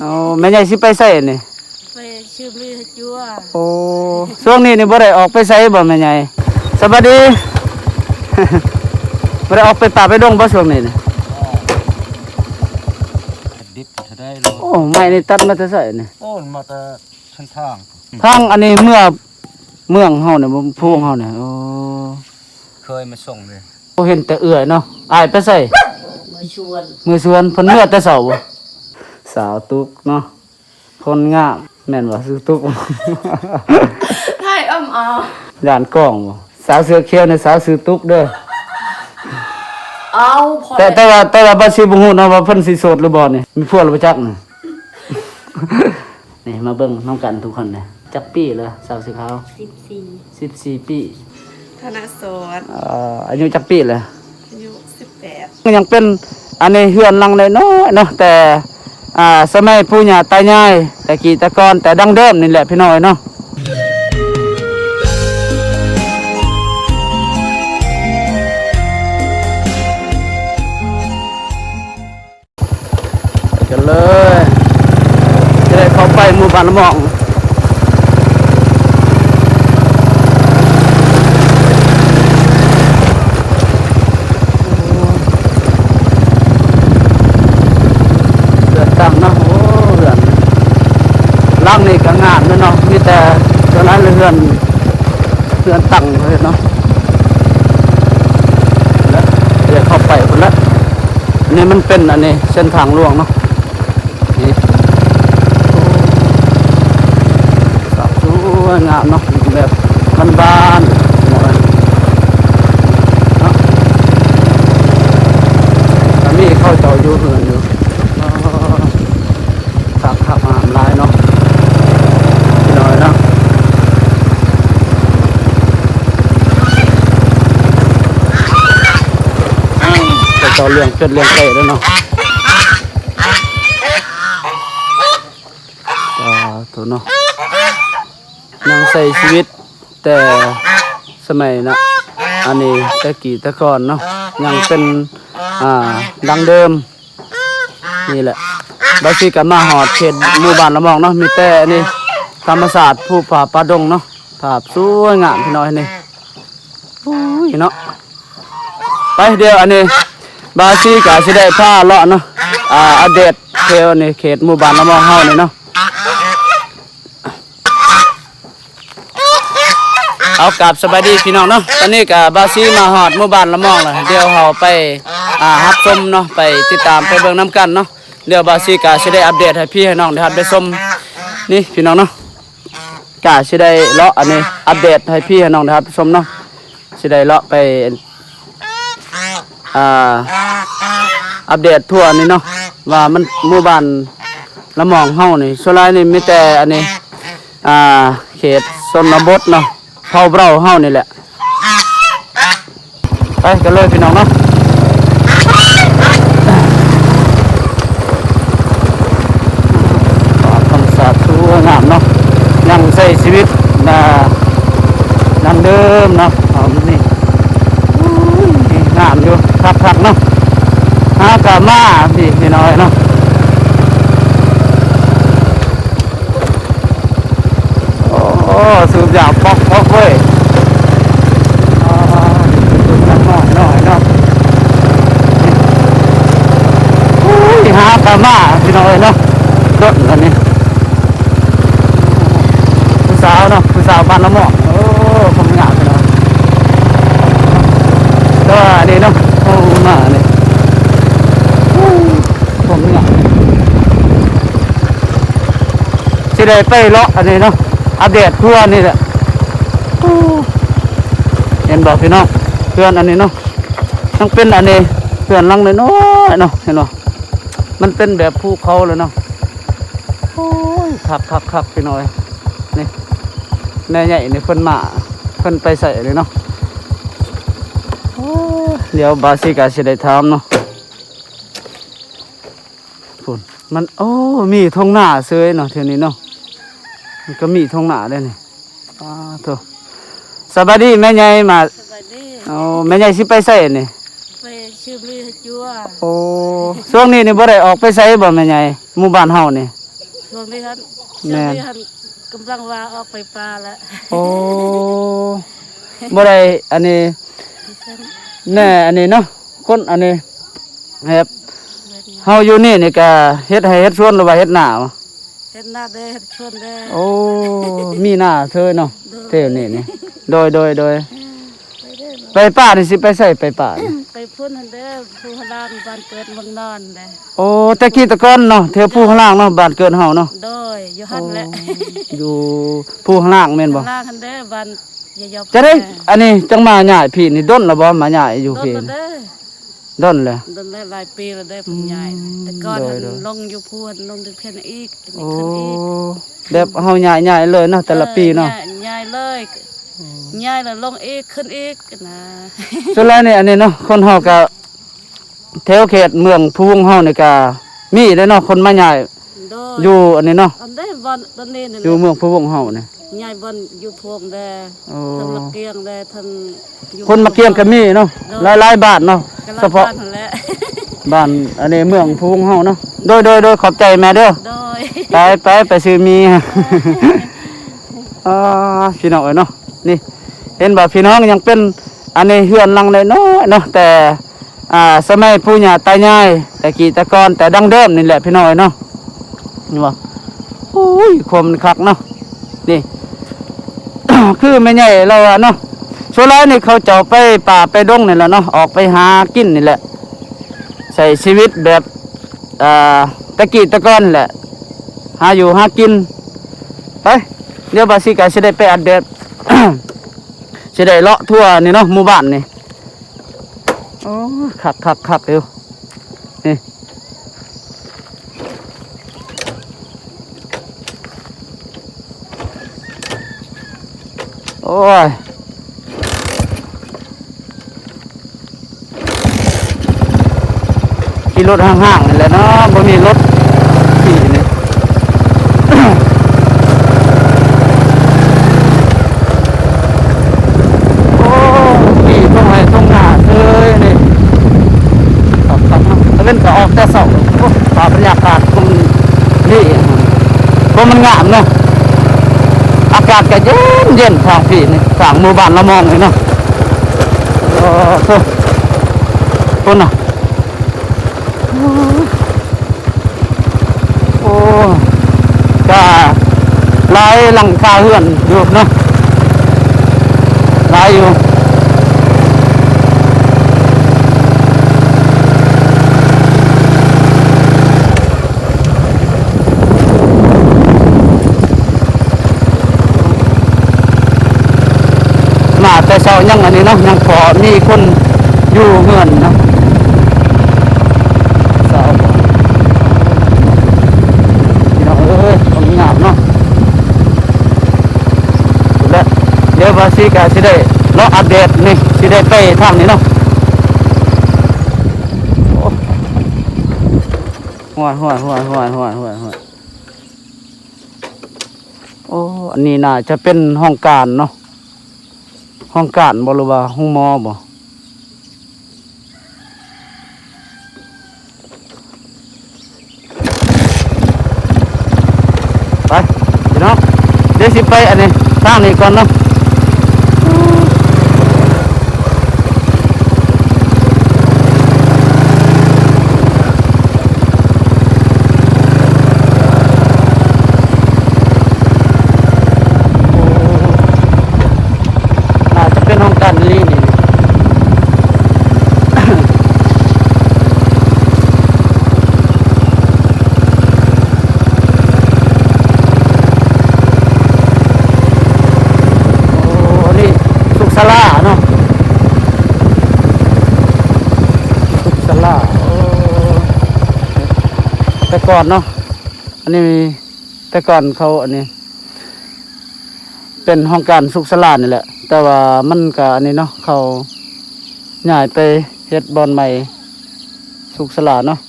โอ้แม่ใหญ่สิไปไสนี่ไปชื่อลือจัวโอ้ช่วงนี้นี่บ่ได้ออกไปไสบ่แม่ใหญ่สวัสดี บ่ได้ออกไปป่าไปดงบ่ช่วงนี้นี่ดิบจะได้เลยโอ้ไม้นี่ตัดมาแต่ไสนี่โอ้มาแต่เส้นทางทางอันนี้เมืองเฮาเนี่ยบ่พวงเฮาเนี่ยโอ้เคยมาส่งเลยบ่เห็นแต่เอื้อยเนาะอ้ายไปไสมาชวนมือสวนเพิ่นเมื่อแต่เช้าบ่สาวตุกเนาะคนงามแม่นว่าซื้อตุก ให้เอา ย่านกล้องบ่สาวเสื้อเขียวนี่สาวซื้อตุกเด้อเอาพอแต่ว่าบ่สิบ่ฮู้เนาะว่าเพิ่นสิโสดหรือบ่นี่มีผัวหรือบ่จักนี่ นี่มาเบิ่งน้องกันทุกคนนี่จักปีเลยสาวสีขาว14ปีธนสรอายุจักปีเลยอายุ18ยังเป็นอันนี้เฮือนหลังน้อยๆเนาะแต่สมัยปู่ย่าตายายแต่กี้แต่ก่อนแต่ดั้งเดิมนี่แหละพี่น้อยเนาะกันเลยจะได้เข้าไปหมู่บ้านละหม่องตั้งเนาะโอ้เรือนล่างนี่ก็งามเนาะมีแต่ตอนนั้นเรือนตั้งเลยเนาะแล้วเดี๋ยวเข้าไปคนละนี่มันเป็นอันนี้เส้นทางหลวงเนาะนี่สวยงามเนาะแบบบ้านๆเนาะอันนี้เข้าเจ้าอยู่เรือนอยู่ขับมาลายเนาะพี่น้อยเนาะจะต่อเรื่องเป็นเรื่องไก่แล้วเนาะตัวเนาะยังใส่ชีวิตแต่สมัยนะอันนี้ตะกี้ตะก่อนเนาะยังเป็นดังเดิมนี่แหละบางทีก็มาหอดเขตหมู่บ้านละหม่องเนาะมีแต่นี่ธรรมศาสตร์ภูผาป่าดงเนาะภาพสวยงามพี่น้อยนี่โอ้ยเนาะไปเดี๋ยวอันนี้บาซีก็สิได้พาเลาะเนาะอัปเดตเขตนี่เขตหมู่บ้านละหม่องเฮานี่เนาะเอากลับสบายดีพี่น้องเนาะตอนนี้ก็บาซีมาหอดหมู่บ้านละหม่องแล้วเดี๋ยวเฮาไปรับชมเนาะไปติดตามไปเบิ่งน้ำกันเนาะเดี๋ยวบาซีกาสิได้อัปเดตให้พี่ให้น้องได้รับได้ชมนี่พี่น้องเนาะกาสิได้เลาะอันนี้อัปเดตให้พี่ให้น้องได้รับชมเนาะสิได้เลาะไปอัปเดตทั่วนี่เนาะว่ามันหมู่บ้านละหม่องเฮานี่ส่วนหลายนี่มีแต่อันนี้เขตชนบทเนาะเผาเบ้าเฮานี่แหละไปกันเลยพี่น้องเนาะงามเนาะยังใช้ชีวิตดังเดิมเนาะเอานี่งามอยู่คักๆเนาะหากะมาพี่น้อยเนาะโอ้สูบยาปอกเว้ยสูบน้ำหน่อยเนาะหากะมาพี่น้อยเนาะรถอันนี้สาวเนาะผู้สาวบ้านละหม่องโอ้ผมงามเลยก็นี่เนาะโอ้มาเนี่ยผมงามสิได้ไปเลาะอันนี้เนาะอัปเดตทั่วนี่แหละเห็นบอกพี่น้องเพื่อนอันนี้เนาะต้องเป็นอันนี้เพื่อนลังเลยเนาะเนาะเห็นเนาะมันเป็นแบบภูเขาเลยเนาะโอ้ยคักพี่น้อยนี่แม่ใหญ่นี่เพิ่นมาเพิ่นไปใส่เลยเนาะเดี๋ยวบาซิกาสิได้ถามเนาะพุ่นมันโอ้มีทงหน้าเซยเนาะเท่านี้เนาะมันก็มีทงหน้าได้นี่โธ่สวัสดีแม่ใหญ่มาสวัสดีโอ้แม่ใหญ่สิไปใส่นี่ไปชื่อลือจัวโอ้ช่วงนี้นี่บ่ได้ออกไปใส่บ่แม่ใหญ่หมู่บ้านเฮานี่ ช่วงนี้ฮัน แม่น กำลังว่าออกไปปลาแล้ว โอ้บ่ได้อันนี้แน่อันนี้เนาะคนอันนี้ครับเฮาอยู่นี่นี่ก็เฮ็ดให้เฮ็ดสวนหรือว่าเฮ็ดหน้าวะ เห็นหน้าเด้เห็นชวนเด้ โอ้มีหน้าเธอเนาะเท่นี่นี่โดยไปป่านี่สิไปใส่ไปป่านี่ ไปพุ่นหันเด้อผู้ฮลานบ้านเกิดเมืองนอนเด้ โอ้ตะกี้ตะก้อนเนาะเทวผู้ข้างล่างเนาะบ้านเกิดเฮาเนาะ โดยอยู่หันแหละ อยู่ผู้ข้างล่างแม่นบ่ ข้างล่างหันเด้อบ้านยายๆ จะได้อันนี้จังมาหญ้าพี่นี่ด้นแล้วบ่มาหญ้าอยู่ โดน พี่ แล้วเด้อ ด้นเลย โดนได้หลายปีแล้วเด้อผมใหญ่แต่ก่อน โด หั ย น โดย ลงอยู่พูนลงถึงเพียนอีกอัน โอ้ นี้ขึ้นอีก แบบเฮาหญ้าเลยเนาะแต่ละปีเนาะ ใหญ่เลยใหญ่แล้วลงอีกขึ้นอีกนะ ส่วนแล้วนี่อันนี้เนาะคนเฮาก็แถวเขตเมืองภูวงเฮานี่ก็มีเด้อเนาะคนมาหญ้า โด อยู่อันนี้เนาะ อันเด้อบอนตอนนี้นี่ อยู่เมืองภูวงเฮานี่ ใหญ่บอนอยู่พวงเด้อ โอ้ ทั้งละเกียงเด้อทั้งอยู่ คนมาเกี่ยงก็มีเนาะหลายๆบ้านเนาะ กะ เฉ ลา พาะ บ้านนั่นแหละ บ้านอันนี้เมืองภูวงเฮาเนาะโดยขอบใจแม่เด้อ โดย ไปซื้อมี พี่น้องเอ้ยเนาะนี่เห็นบ่พี่น้องยังเป็นอันนี้เฮือนหลังน้อยๆเนาะแต่สมัยปู่ย่าตายายแต่กี้แต่ก่อนแต่ดั้งเดิมนี่แหละพี่น้องเอ้ยเนาะนี่บ่โอ้ยคมคักเนาะนี่ คือแม่ใหญ่เราอะเนาะส่วนหลายนี่เขาจะไปป่าไปดงนี่แหละเนาะออกไปหากินนี่แหละใช้ชีวิตแบบตะกี้ตะก่อนแหละหาอยู่หากินไปเดี๋ยวบาสิกาสิได้ไปอัดเดด สิได้เลาะทั่วนี่เนาะหมู่บ้านนี่โอ้คักอยู่นี่โอ้ยขี่รถห่างๆนี่แหละเนาะบ่มีรถขี่นี่ โอ้ขี่ตรงไหนตรงหน้าเลยนี่ครับเนาะแล้วเป็นก็ออกแต่เสาโอ้ป่าบรรยากาศตรงนี่ก็มันงามเนาะอากาศก็เย็นทางพี่นี่ทางหมู่บ้านละมองนี่เนาะโอ้โหคนน่ะโอ้ก็หลายหลังคาเฮือนอยู่เนาะหลายอยู่มาแต่เช้ายังอันนี้เนาะยังพอมีคนอยู่เฮือนเนาะเช้าพี่น้องเอ้ยตรงนี้งามเนาะและเดี๋ยวว่าสิกาสิได้เลาะอัปเดตนี่สิได้ไปทางนี้เนาะห่วยโอ้อันนี้น่าจะเป็นห้องการเนาะห้องการบ่หรือว่าห้องหมอบ่ไปพี่น้องเดี๋ยวสิไปอันนี้ทางนี้ก่อนเนาะน่าจะเป็นห้องการนี่นี่ โอ้นี่สุขศาลาเนาะสุขศาลาโอ้แต่ก่อนเนาะอันนี้มีแต่ก่อนเขาอันนี้ เป็นห้องการสุขศาลานี่แหละ แต่ว่ามันก็อันนี้เนาะเขาย้ายไปเฮ็ดบอนใหม่สุขศาลาเนาะ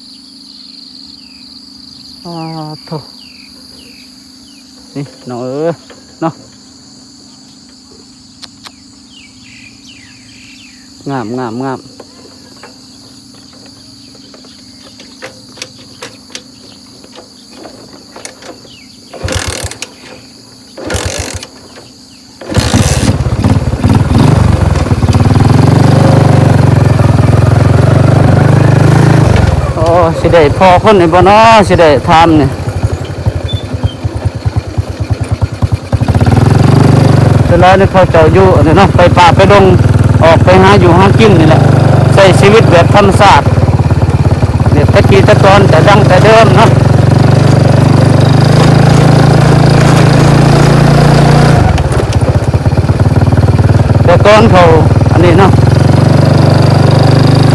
โถนี่น้องเนาะงาม สิได้พอคนนี่บ่เนาะสิได้ทำนี่เวลานี่เขาเจ้าอยู่อันนี้เนาะไปป่าไปดงออกไปหาอยู่หากินนี่แหละใช้ชีวิตแบบธรรมชาติเนี่ยตะกี้ตะกอนแต่ดังแต่เดิมเนาะแต่ก่อนเขาอันนี้เนาะ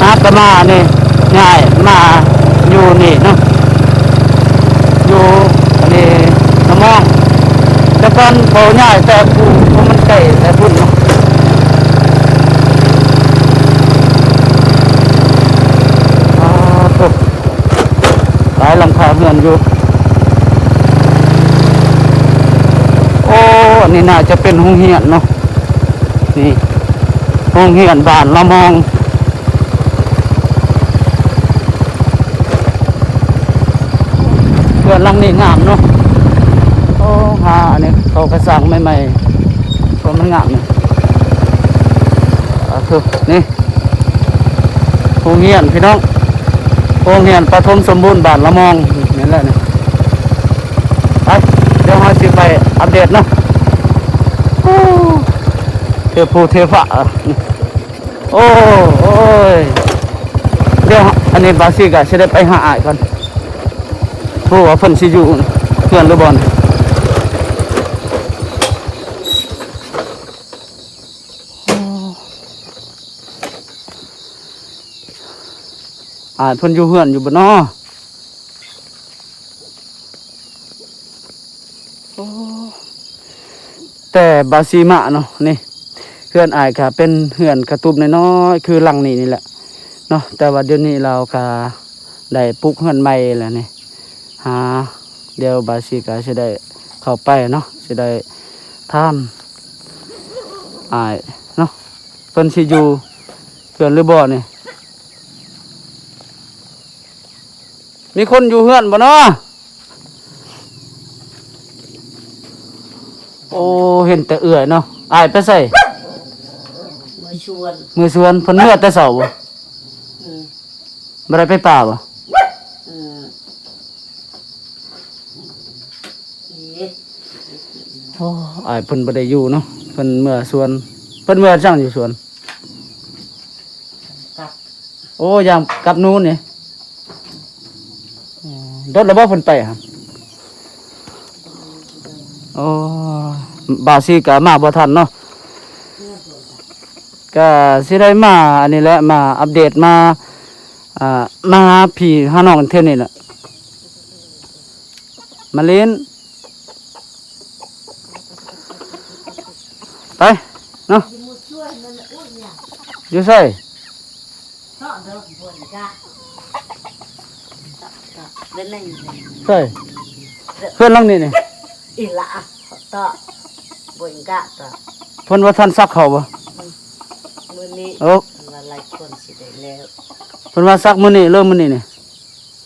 นักมานี่ง่ายมาอยู่นี่เนาะอยู่อันนี้น้ำมองแต่ก่อนเขาง่ายแต่ผู้มันไก่แต่พุ่นเนาะตกหลายหลังคาเรือนอยู่โอ้อันนี้น่าจะเป็นโรงเรียนเนาะนี่โรงเรียนบ้านละมองเพื่อนหลังนี้งามเนาะโอ้หาอันนี้เขากระสังใหม่ๆเพราะมันงามนี่คือนี่โรงเรียนพี่น้องโรงเรียนประถมสมบูรณ์บ้านละมองนี่แหละนี่ไปเดี๋ยวเราสิไปอัปเดตเนาะเทพูเทฝะโอ้ยเดี๋ยวอันนี้บาซิกะจะได้ไปหาอ้ายก่อนผู้ว่าเพิ่นสิอยู่เพื่อนหรือบ่อนอ้ายเพิ่นอยู่เพื่อนอยู่บ่น้อแต่บาซีมะเนาะนี่เพื่อนอายค่ะเป็นเพื่อนกระตุบน้อยๆคือหลังนี้นี่แหละเนาะแต่ว่าเดี๋ยวนี้เราก็ได้ปลูกเพื่อนใหม่แล้วนี่หาเดี๋ยวบาซีก็จะได้เข้าไปเนาะจะได้ทำอายเนาะเพิ่นสิอยู่เพื่อนหรือบ่นี่มีคนอยู่เพื่อนบ่เนาะโอ้เห็นแต่เอื่อยเนาะอายไปใส่มือชวนเพิ่นเมื่อแต่เช้าบ่บ่ได้ไปป่าบ่โอ้อายเพิ่นบ่ได้อยู่เนาะเพิ่นเมื่อสวนเพิ่นเมื่อจังอยู่สวนโอ้ยามกลับนู้นนี่รถแล้วบ่เพิ่นไปครับโอ้บาซีก็มาบ่ทันเนาะก็สิได้มาอันนี้แหละมาอัปเดตมามาหาพี่หาน้องเท่านี้แหละมาเล่นไปเนาะอยู่ใส่ใส่เพื่อนหลังนี่นี่อีละต่อบุญกะต่อ เพิ่นว่าท่านซักเขาบ่มื้อนี้ โอ้ ว่าหลายคนสิได้แล้ว เพิ่นว่าซักมื้อนี้เริ่มมื้อนี้นี่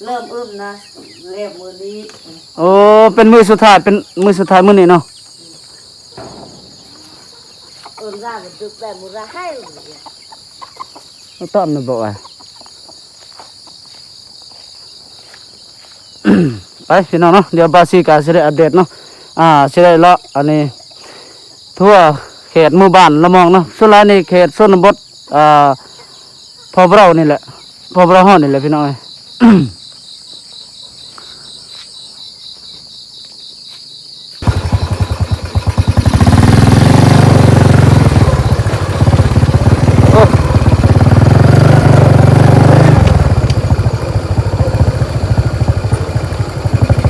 เริ่มอึ้มนะเริ่มมื้อนี้ โอ้เป็นมื้อสุดท้ายเป็นมื้อสุดท้ายมื้อนี้เนาะ อึ้มร่างดึกแบบมื้อละให้ ต้อมน่ะบ่ว่า ไปพี่น้องเนาะเดี๋ยวบาซีกาสิได้อัปเดตเนาะสิได้เลาะอันนี้ทั่วเขตหมู่บ้านละมองเนาะส่วนหลายนี่เขตชนบทพอเรานี่แหละพอเราฮ้อนนี่แหละพี่น้องเอ้ย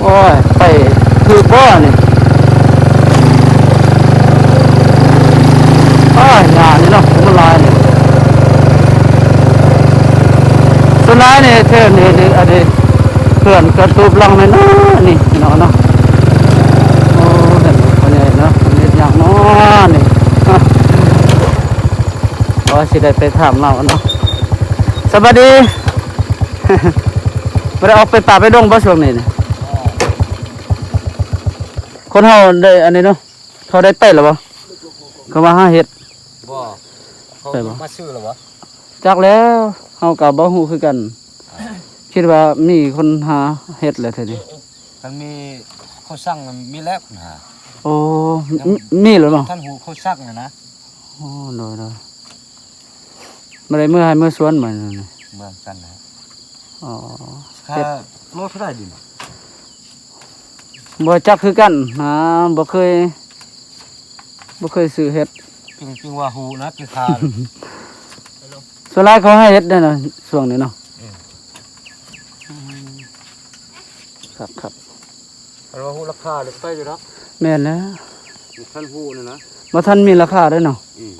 โอ้ยไปคือบ่อนี่งานนี่เนาะมันลายนี่ส่วนลายนี่เท่านี้นี่อันนี้เพื่อนกระตูบลังเลยเนาะนี่เนาะเนาะโอ้เห็นคนใหญ่เนาะนี่อย่างเนาะนี่ว่าสิได้ไปถามเราเนาะสวัสดี บ่ได้ออกไปป่าไปดงบ่ช่วงนี้นี่คนเฮาได้อันนี้เนาะเขาได้ไปแล้วบ่เขามาหาเห็ด บ่เขา ไปบ่ มาซื้อหรอวะ จักแล้วเฮาก็บ่ฮู้คือกัน คิดว่ามีคนหาเฮ็ดแล้วเท่านี้ มันมีเขาสั่งมันมีแล้วนะ โอ้มีเหรอบ่ ท่านหูเขาสั่งนะ โอ้โดยๆบ่ได้มื้อให้มื้อสวนมันนี่ เมืองกันนะ อ๋อ ค่าโลเท่าไหร่ดิ บ่จักคือกันบ่เคยซื้อเฮ็ด จริงว่าหูนะคือคา ส่วนหลายเขาให้เฮ็ดได้เนาะช่วงนี้เนาะครับ เราหูราคาเลยไปอยู่แล้ว แม่นแล้ว ท่านหูนี่นะ บ่ทันมีราคาเด้อเนาะอืม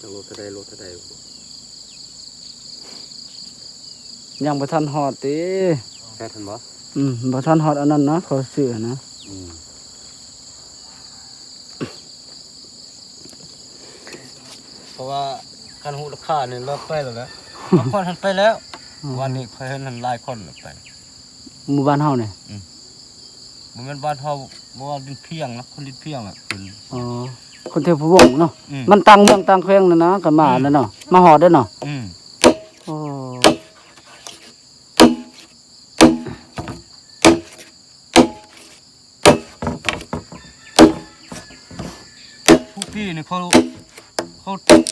จะโลเท่าใด ยังบ่ทันฮอดติ แค่ทันบ่ บ่ทันฮอดอันนั้นนะเขาซื้อนะ เพราะว่าการหูราคาเนี่ยเราไปแล้วบางคนทันไปแล้ว วันนี้เคยเห็นหลายคนไป หมู่บ้านเฮานี่ มันเป็นบ้านเฮาบ่ว่าดินเพียงนะคนดินเพียงอ่ะเป็น อ๋อคนเทพวงศ์เนาะมันตั้งเมืองตั้งแขวงนั่นนะก็มาแล้วเนาะมาฮอดเด้อเนาะโอ้ ผู้พี่นี่เขา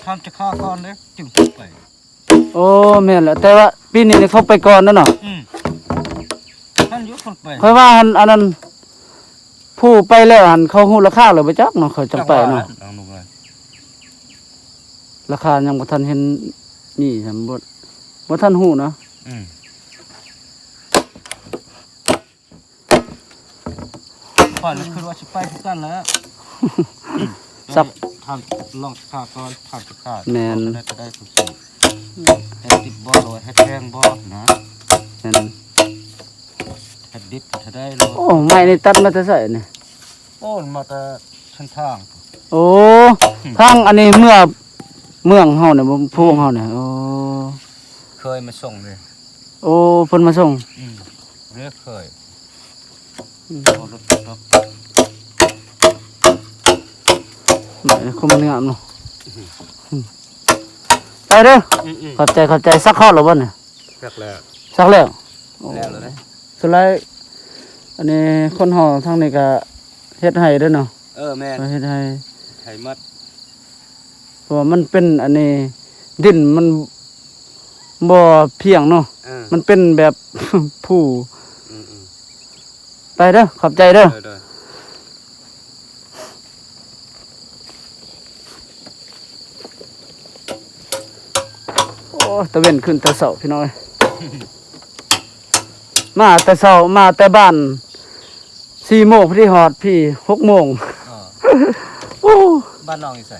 ทำจะฆ่าก่อนเลยจึงไป โอ้แม่นแล้วแต่ว่าปีนี้นี่เขาไปก่อนนั่นเนาะ ท่านอยุคนไป เพราะว่าอันนั้นผู้ไปแล้วหันเขาฮู้ราคาแล้วบ่จักเนาะเขาจังไปเนาะ เอาลงเลย ราคายังบ่ทันเห็นมีซั่นบ่ทันฮู้เนาะ ก่อนคือว่าสิไปทุกกันแล้ว สับ ทำลองฆ่าก่อนทำจะฆ่า แม่น จะได้ทุกสิ่งให้ติดบ่โดยให้แทงบ่นะ แม่น ให้ดิบจะได้เลย โอ้ไม้นี่ตัดมาแต่ไสนี่ โอ้มาแต่ชั้นทาง โอ้ทางอันนี้เมืองเฮาเนี่ยบ่พวงเฮาเนี่ยโอ้ เคยมาส่งเลย โอ้เพิ่นมาส่ง เรียกเคยรถ คมมันงามเนาะไปเด้อขอบใจสักข้อหรือบ่เนี่ย แรกแล้ว สักแล้ว แล้วเลย สุดท้ายอันนี้คนห่อทางนี้ก็เฮ็ดให้เด้อเนาะ แม่ เฮ็ดให้ ไทยมัด เพราะว่ามันเป็นอันนี้ดินมันบ่เพียงเนาะมันเป็นแบบ ผู้ไปเด้อขอบใจเด้อโอ้ตะเว้นขึ้นแต่เช้าพี่น้อย มาแต่เช้ามาแต่บ้าน4 โมงพี่ฮอดพี่6 โมง โอ้ บ้านน้องอีใส่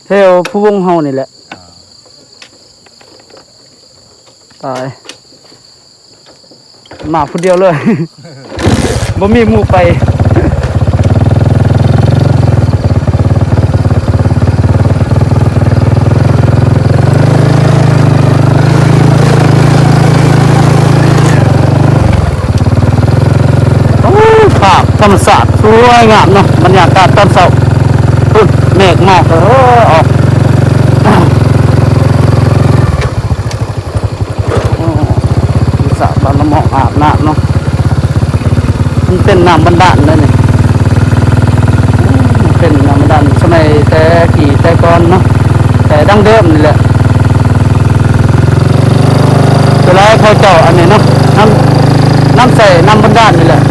แถวผู้วงเฮานี่แหละตายมาผู้เดียวเลย บ่มีหมู่ไปภาพธรรมศาสตร์สวยงามเนาะบรรยากาศตอนเช้าเมฆหมอกออกสระบ้านละหมอกอาบน้ำเนาะมันเป็นน้ำบันดาลเลยนี่เป็นน้ำบันดาลสมัยแต่กี่แต่ก่อนเนาะแต่ดั้งเดิมนี่แหละสุดท้ายเขาเจาะอันนี้เนาะน้ำใส่น้ำบันดาลนี่แหละ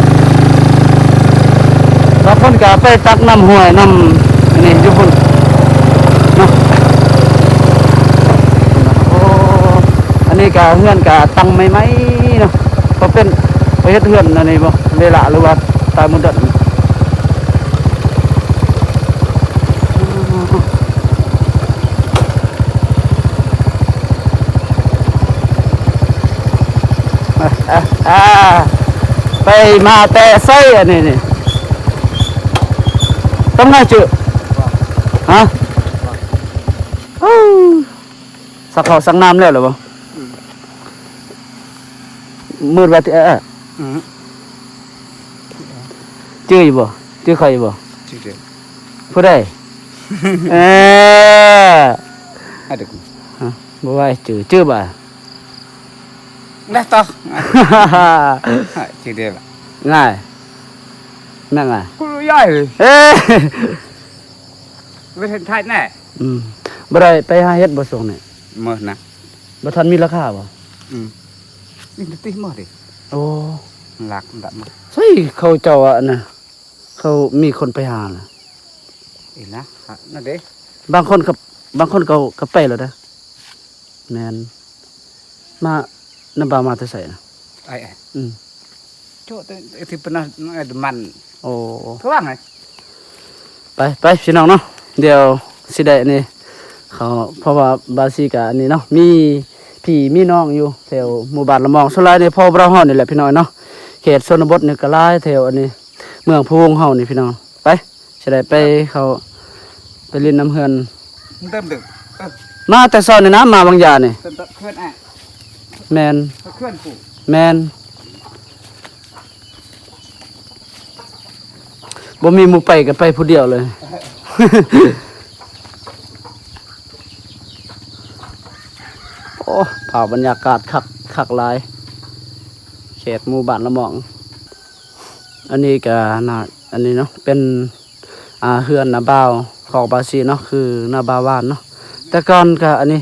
บางคนก็ไปตักน้ำห้วยน้ำอันนี้อยู่พุ่นเนาะโอ้อันนี้ก็เฮือนก็ตั้งใหม่ๆเนาะก็เป็นไปเฮ็ดเฮือนอันนี้บ่เวลาหรือว่าตายมุดดันไปมาแต่ไส้อันนี้นี่ต้องน่าจืดฮะสักข้าวสักน้ำแล้วหรือเปล่ามืดว่าที่จืดอยู่บ่จืดใครอยู่บ่ จริง ผู้ใดให้เด็กบ่ไหวจืดบ่ ได้ต่อทีเดียว ง่ายนั่งไง กูย่อยเลย เอ้ย ไม่เห็นไทยแน่ บ่ได้ไปหาเฮ็ดบ่ส่งนี่ มื้อนะ บ่ทันมีราคาบ่ นี่ติมื้อดิ โอ้ หลักดับมา ใช่เขาเจ้าอ่ะนะเขามีคนไปหาน่ะ อีนะนั่นเด้ บางคนก็ไปแล้วนะแม่นมาน้ำบามาแต่ไสน่ะ ไอ้ อืม โจตที่เป็นมัน โอ้ เพราะว่าไง ไปพี่น้องเนาะเดี๋ยวสิได้อันนี้เขาเพราะว่าบาซิกะอันนี้เนาะมีพี่มีน้องอยู่แถวหมู่บ้านละมองสุดท้ายนี่พ่อเราเฮานี่แหละพี่น้องเนาะเขตชนบทนี่ก็หลายแถวอันนี้เมืองพะวงเฮานี่พี่น้องไปสิได้ไปเขาไปเล่นน้ำเฮือน เติมดึก มาแต่ซ้อนนี่นะมาบางยานี่ เติมเคลื่อนอ่ะ แม่น เคลื่อนปู่ แม่นบ่มีหมู่ไปก็ไปผู้เดียวเลย โอ้เผาบรรยากาศคักหลาย เขตหมู่บ้านละหมอง อันนี้ก็น่าอันนี้เนาะเป็นเฮือนนาบ่าวของบาซีเนาะคือนาบ่าววานเนาะแต่ก่อนก็อันนี้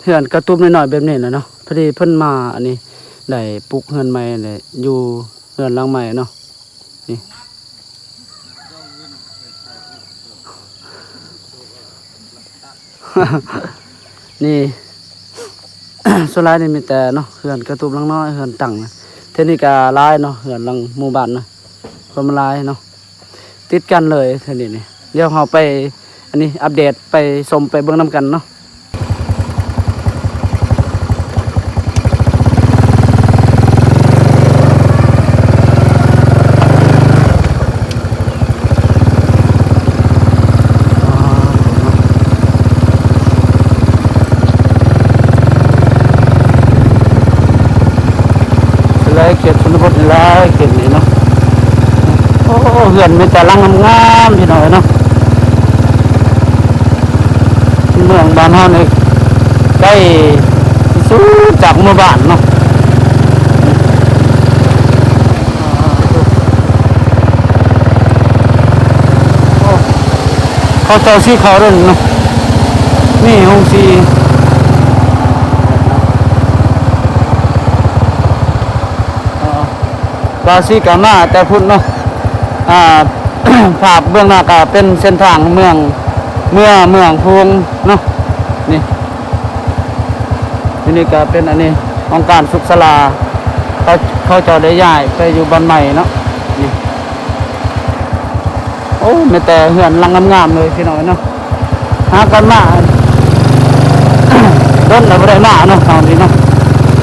เฮือนกระตุ้มน้อยๆแบบนี้นะเนาะพอดีเพิ่นมาอันนี้ได้ปลูกเฮือนใหม่เลยอยู่เฮือนหลังใหม่เนาะนี่ นี่ ส่วนหลายนี่มีแต่เนาะเฮือนกระตุ้มหลังน้อยเฮือนตั้งนะเทคนิคก็หลายเนาะเฮือนหลังหมู่บ้านเนาะคนมันหลายเนาะติดกันเลยเท่านี้นี่เดี๋ยวเราไปอันนี้อัปเดตไปชมไปเบิ่งนํกันเนาะเลยเขตชนบทนี่หลายเขตนี้เนาะโอ้เฮือนมีแต่หลังงามๆพี่น้อยเนาะเมืองบ้านเฮานี่ใกล้ที่สุดจากหมู่บ้านเนาะโอ้เขาเจ้าสีเขาเด้อเนาะนี่ห้องสีบาซิกามาแต่พุ่นเนาะภาพเบื้องหน้าก็เป็นเส้นทางเมืองพวงเนาะนี่ที่นี่ก็เป็นอันนี้องค์การสุขศาลาเขาจะได้ย้ายไปอยู่บ้านใหม่เนาะนี่โอ้ไม่แต่เหือนลังงามๆเลยพี่น้อยเนาะหากันมา ต้นเราไม่ได้มาเนาะทางนี้เนาะ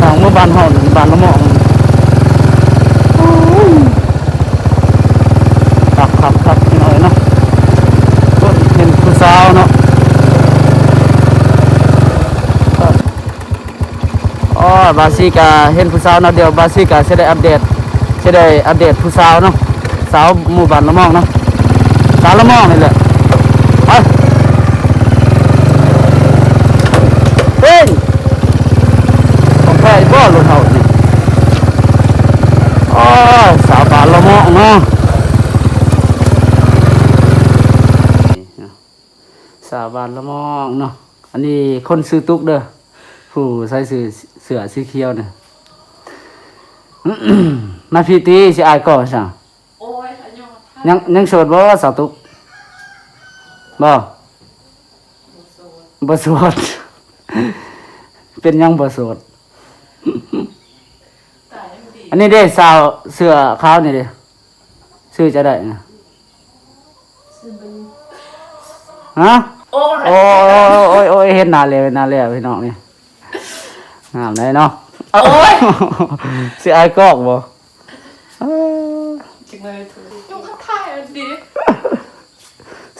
ทางเมื่อบ้านเฮาบ้านละหมองครับพี่น้อยเนาะก็เห็นผู้สาวเนาะอ๋อบาซิกาเห็นผู้สาวเนาะเดี๋ยวบาซิกาจะได้อัปเดตผู้สาวเนาะสาวหมู่บ้านละมองเนาะสาวละมองนี่แหละไปเฮ้ยของแท้บ่รถเฮานี่อ๋อสาวบ้านละมองเนาะสาบานละมองเนาะอันนี้คนซื้อตุ๊กเด้อผู้ใส่เสื้อสีเขียวเนี่ย มาพี่ตีสิอายก่อสั่ง โอ้ยอันยอง ยังโสดบ่สาวตุ๊กบ่บ่โสด เป็นยังบ่โสด อันนี้เด้สาวเสื้อขาวนี่เด้ซื้อจะได้นะฮะโอ้ยเห็นหน้าเลยพี่น้องนี่งามเลยเนาะโอ้ยสิอายกอกบ่ จริงเลยถูกยองถ่ายอันดี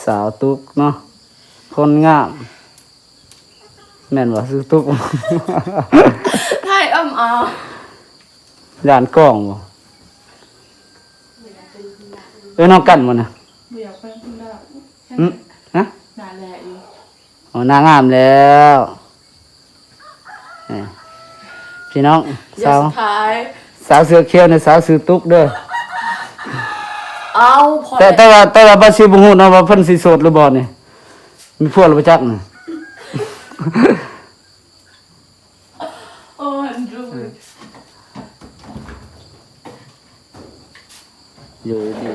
สาวตุ๊กเนาะคนงามแม่นบ่ซื้อตุ๊ก ถ่ายย่านกล้องบ่น้องกันบ่น่ะ ไม่อยากเป็นคุณดา ฮะ น่าแหละอยู่ อ๋อนางงามแล้วนี่พี่ พี่น้อง อย่า สาว สุดท้าย สาวเสือเขียวเนี่ยสาวสือตุ๊กเด้อ เอาพอ แต่ว่าบ่สิบ่ฮู้เนาะว่าเพิ่นสิโสดหรือบ่นี่มีผัวหรือบ่จักนี่ โอ้ยดู อยู่ดี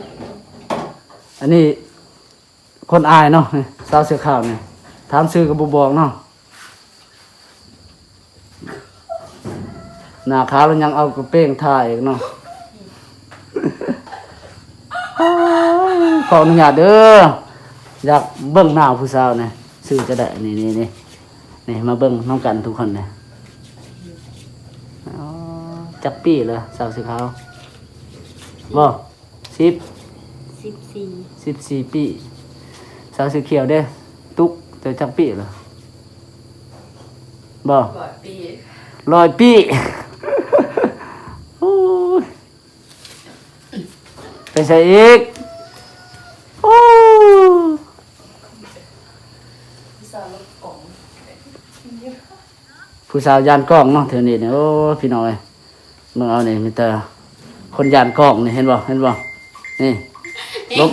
อันนี้คนอายเนาะสาวเสื้อขาวนี่ถามชื่อก็บ่บอกเนาะหน้าขาวแล้วยังเอากระเป้งถ่ายอีกเนาะ ขออนุญาตเด้ออยากเบิ่งหน้าผู้สาวนี่ชื่อจะได้นี่มาเบิ่งน้องกันทุกคนนี่อ๋อจักปีเลยสาวเสื้อขาวบ่14 ปีสาวสีเขียวเด้ตุ๊กแต่จักปีเหรอบ่ 100 ปี 100 ปี โอ้ยไปใส่อีกโอ้ผู้สาวยานกล้องเนาะเท่านี้เนี่ยโอ้พี่น้อยมึงเอาเนี่ยมีแต่คนยานกล้องนี่เห็นบ่นี่ลบ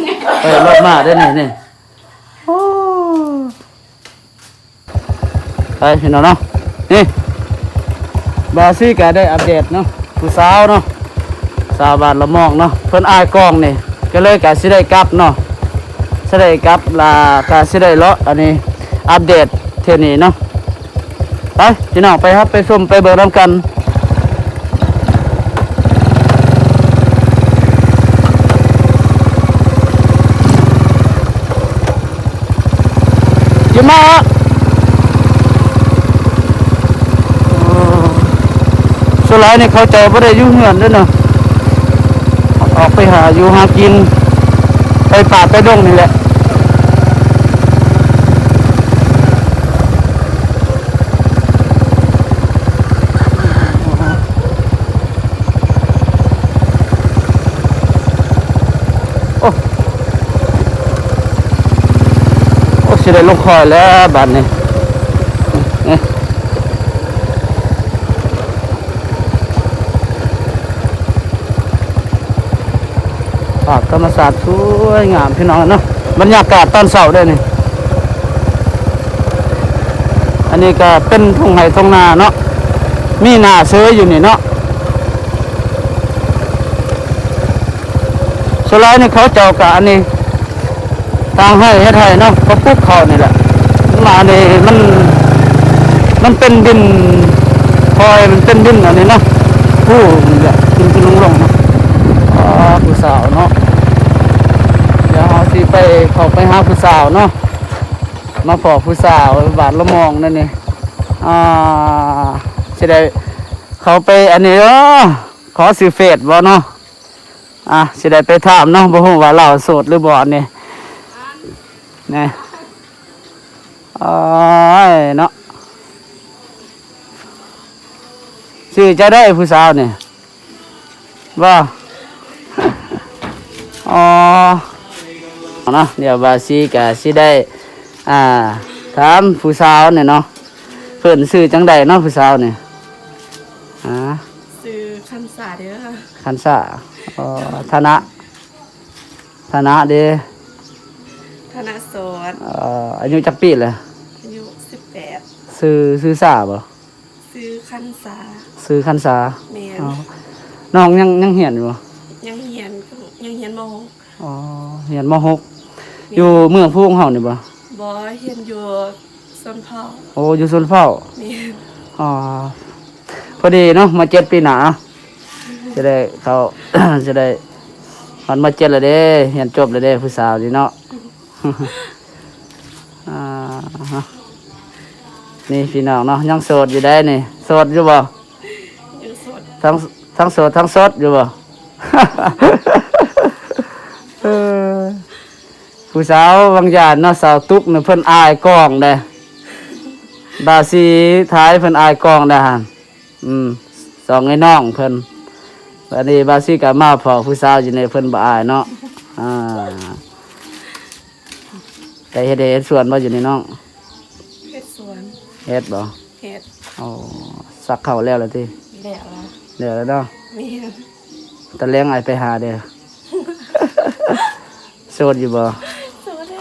ลบมาได้นี่โอ้ไปพี่น้องเนาะนี่บาซี่ก็ได้อัปเดตเนาะผู้สาวเนาะสาวบ้านละมองเนาะเพิ่นอายกล้องนี่ก็เลยก็สิได้กลับเนาะสิได้กลับลาก็สิได้เลาะอันนี้อัปเดตเท่านี้เนาะไปพี่น้องไปครับไปชมไปเบิ่งนำกันอยู่มาสุดท้ายนี่เขาใจบ่ได้อยู่เฮือนเด้อเนาะออกไปหาอยู่หากินไปป่าไปดงนี่แหละโอ้สิได้ลงคอยแล้วบัดนี้ภาพธรรมศาสตร์สวยงามพี่น้องเนาะบรรยากาศตอนเช้าด้วยนี่อันนี้ก็เป็นทุ่งไห่ทุ่งนาเนาะมีนาเสืออยู่นี่เนาะสุดท้ายนี่เขาเจ้ากะอันนี้ทางให้เฮ็ดให้เนาะเขาปลูกเขานี่แหละมานี่มันเป็นดินพลอยมันเป็นดินอันนี้เนาะผู้นี่แหละขึ้นลงเนาะผู้สาวเนาะเดี๋ยวเราสิไปเข้าไปหาผู้สาวเนาะมาพอผู้สาวบาดละมองนั่นนี่สิได้เขาไปอันนี้เนาะขอสิเฟซบ่เนาะสิได้ไปถามเนาะบ่ฮู้ว่าเราโสดหรือบ่นี่นี่เนาะชื่อจะได้ผู้สาวนี่บ่อ๋อเนาะเดี๋ยวบาซีก็สิได้ถามผู้สาวเนี่ยเนาะเพิ่นชื่อจังใดเนาะผู้สาวเนี่ยซื้อคันสาเด้อค่ะ คันซะธนะเด้ ธนโสด อายุจักปีเลย อายุ18ซื้อสาบ่ ซื้อคันสา ซื้อคันซา แม่น น้องยังเหียนอยู่บ่ ยังเรียนม เหียนม.6 อยู่เมืองพุงเฮานี่บ่ .6 บ่เรียนอยู่สนเผา โอ้อยู่สวนเฝ้า แม่น พอดีเนาะมา7 ปีหน้าจะได้เขา จะได้มันมา7แล้วเด้เรียนจบแล้วเด้ผู้สาวนี่เนาะ นี่พี่น้องเนาะยังโสดอยู่ได้นี่โสดอยู่บ่ อยู่โสด ทั้งโสดทั้งสดอยู่บ่ ผู้สาวบางอย่างเนาะสาวตุ๊กเนี่ยเพิ่นอายกล้องเด้บาซีท้ายเพิ่นอายกล้องเด้หั่นสองไอ้น้องเพิ่นบัดนี้บาซีก็มาพอผู้สาวอยู่ในเพิ่นบ่อายเนาะแต่เฮ็ดสวนบ่อยู่นี่น้อง เฮ็ดสวน เฮ็ดบ่ เฮ็ด สักเข้าแล้วล่ะติ แม่ แล้วล่ะ เดี๋ยวแล้วเนาะ แม่น ตะเลี้ยงไอไปหาเด้อ โสดอยู่บ่ โซเด้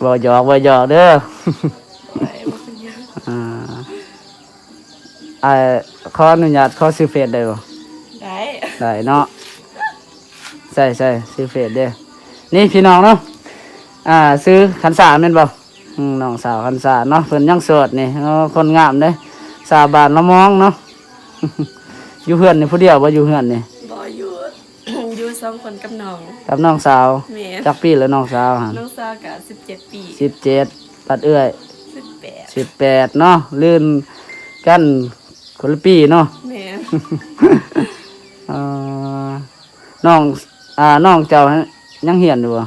บ่หยอกบ่หยอกเด้อ ไปบ่เป็นหยัง อ่าไอขออนุญาตขอซื้อเฟซได้บ่ ได้ ได้เนาะใช่ซื้อเฟซเด้อนี่พี่น้องเนาะซื้อขันสาแม่นบ่น้องสาวขันสาเนาะเพิ่นยังโสดนี่คนงามเด้สาวบ้านละมองเนาะ อยู่เฮือนนี่ผู้เดียวบ่อยู่เฮือนนี่ บ่อยู่ อยู่สองคนกับน้อง กับน้องสาว แม่น จักปีแล้วน้องสาวหั่น น้องสาวก็17 ปี 17ปัดเอื้อย 18 18เนาะลื่นกันคนละปีเนาะ แม่น เอ่อน้องน้องเจ้ายังเหียนอยู่บ่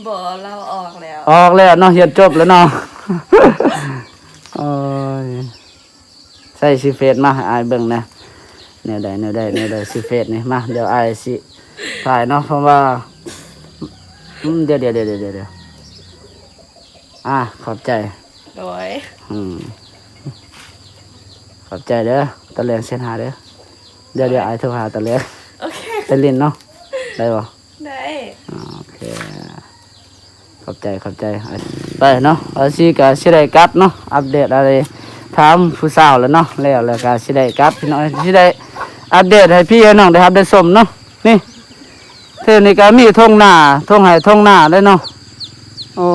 บ่เราออกแล้ว ออกแล้วเนาะเหียนจบแล้วเนาะ โอ้ยใส่สิเฟซมาให้อายเบิ่งนะแนวใดสิเฟซนี่มาเดี๋ยวอายสิถ่ายเนาะเพราะว่าเดี๋ยวขอบใจ โดย ขอบใจเด้อตะเลียงเส้นหาเด้อเดี๋ยวไอ้โทรหาตะเลียง โอเค ไปเล่นเนาะได้บ่ ได้ โอเคขอบใจไปเนาะเอาสิก็สิได้กลับเนาะอัปเดตอะไรถามผู้สาวแล้วเนาะแล้วก็สิได้กลับพี่น้องสิได้อัปเดตให้พี่ให้น้องได้รับได้ชมเนาะนี่เท่านี้ก็มีทุ่งนาทุ่งไห่ทุ่งนาเลยเนาะโอ้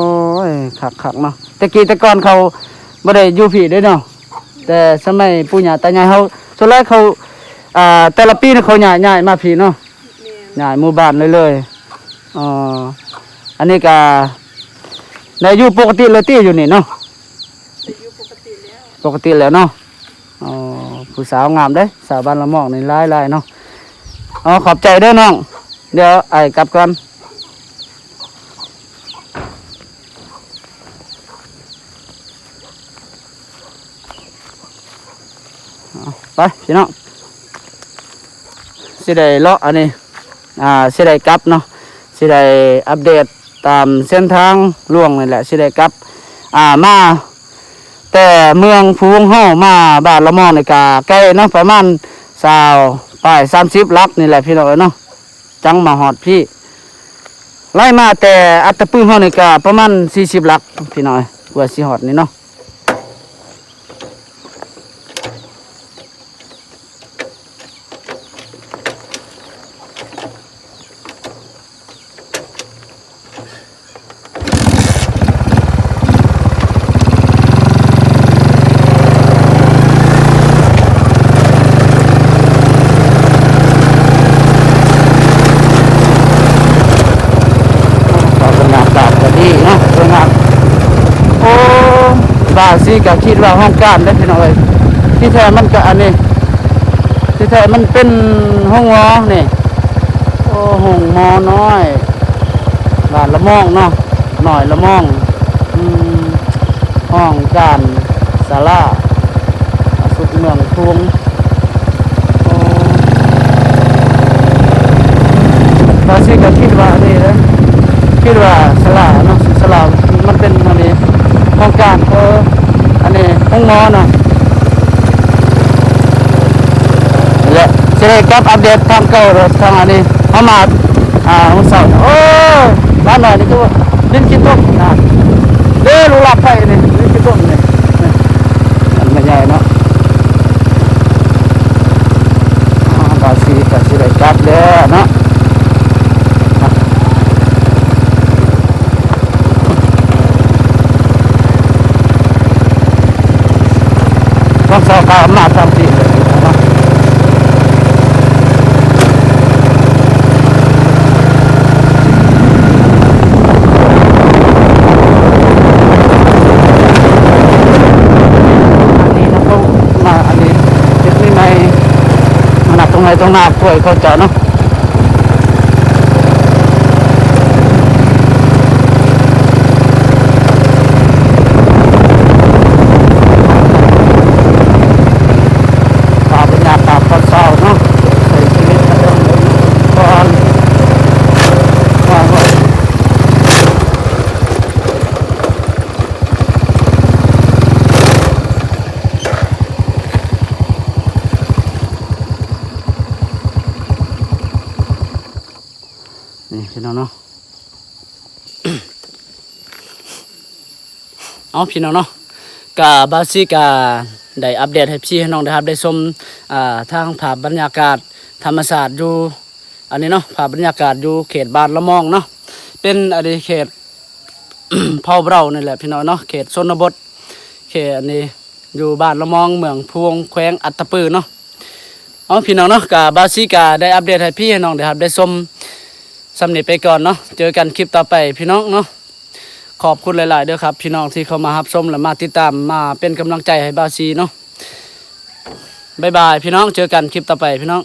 ยคักเนาะแต่กี้แต่ก่อนเขาบ่ได้อยู่พี่เด้เนาะแต่สมัยปู่ย่าตายายเขาส่วนแรกเขาแต่ละปีเขาย้ายมาพี่เนาะย้ายหมู่บ้านเลยอันนี้ก็ได้อยู่ปกติเลยตี้อยู่นี่เนาะ จะอยู่ปกติแล้ว ปกติแล้วเนาะผู้สาวงามเด้สาวบ้านละหมอกนี่หลายเนาะขอบใจเด้อน้องเดี๋ยวไอ้กลับก่อนไปพี่น้องสิได้เลาะอันนี้สิได้กลับเนาะสิได้อัปเดตตามเส้นทางล่วงนี่แหละสิได้กลับมาแต่เมืองภูวงเฮามาบ้านละมองนี่ก็ใกล้เนาะประมาณ20ป้าย30ลักนี่แหละพี่น้องเนาะจังมาฮอดพี่ไล่มาแต่อัตตปื้มเฮานี่ก็ประมาณ40ลักพี่น้องกว่าสิฮอดนี่เนาะสิก็คิดว่าห้องการได้พี่น้องเอ้ยที่แท้มันก็อันนี้ที่แท้มันเป็นห้องงอนี่ห้องมอน้อยบ้านละม่องเนาะหน่อยละม่องห้องการศาลาสุดเมืองพวงบาสิก็คิดว่านี่นะคิดว่าศาลาเนาะศาลามันเป็นอันนี้ห้องการอันนี้ห้องหมอเนาะและจะได้กับอัปเดตทางเก่าทางอันนี้เข้ามาห้องเสาโอ้บ้านหน่อยนี่ก็ลิ้นกินต้มนะเด้อลูกหลับไปนี่ลิ้นกินต้มนี่มันไม่ใหญ่เนาะบาซีก็จะได้กับเด้อเนาะต้องสอบการอำนาจตามที่เลยนะอันนี้นะเขามาอันนี้เด็กนี่ในขนาดตรงไหนตรงหน้าป่วยเขาเจาะเนาะ นี่พี่น้องเนาะ เอาพี่น้องเนาะกะบาซิกาได้อัปเดตให้พี่ให้น้องได้ครับได้ชมทางภาพบรรยากาศธรรมศาสตร์อยู่อันนี้เนาะภาพบรรยากาศอยู่เขตบ้านละมองเนาะเป็นอันนี้เขต เผาเรานี่แหละพี่น้องเนาะเขตชนบทเขตอันนี้อยู่บ้านละมองเมืองพวงแขวงอัตตปือเนาะเอาพี่น้องเนาะกะบาซิกาได้อัปเดตให้พี่ให้น้องได้ครับได้ชมสำเร็จไปก่อนเนาะเจอกันคลิปต่อไปพี่น้องเนาะขอบคุณหลายๆเด้อครับพี่น้องที่เข้ามารับชมและมาติดตามมาเป็นกำลังใจให้บาซีเนาะบ๊ายบายพี่น้องเจอกันคลิปต่อไปพี่น้อง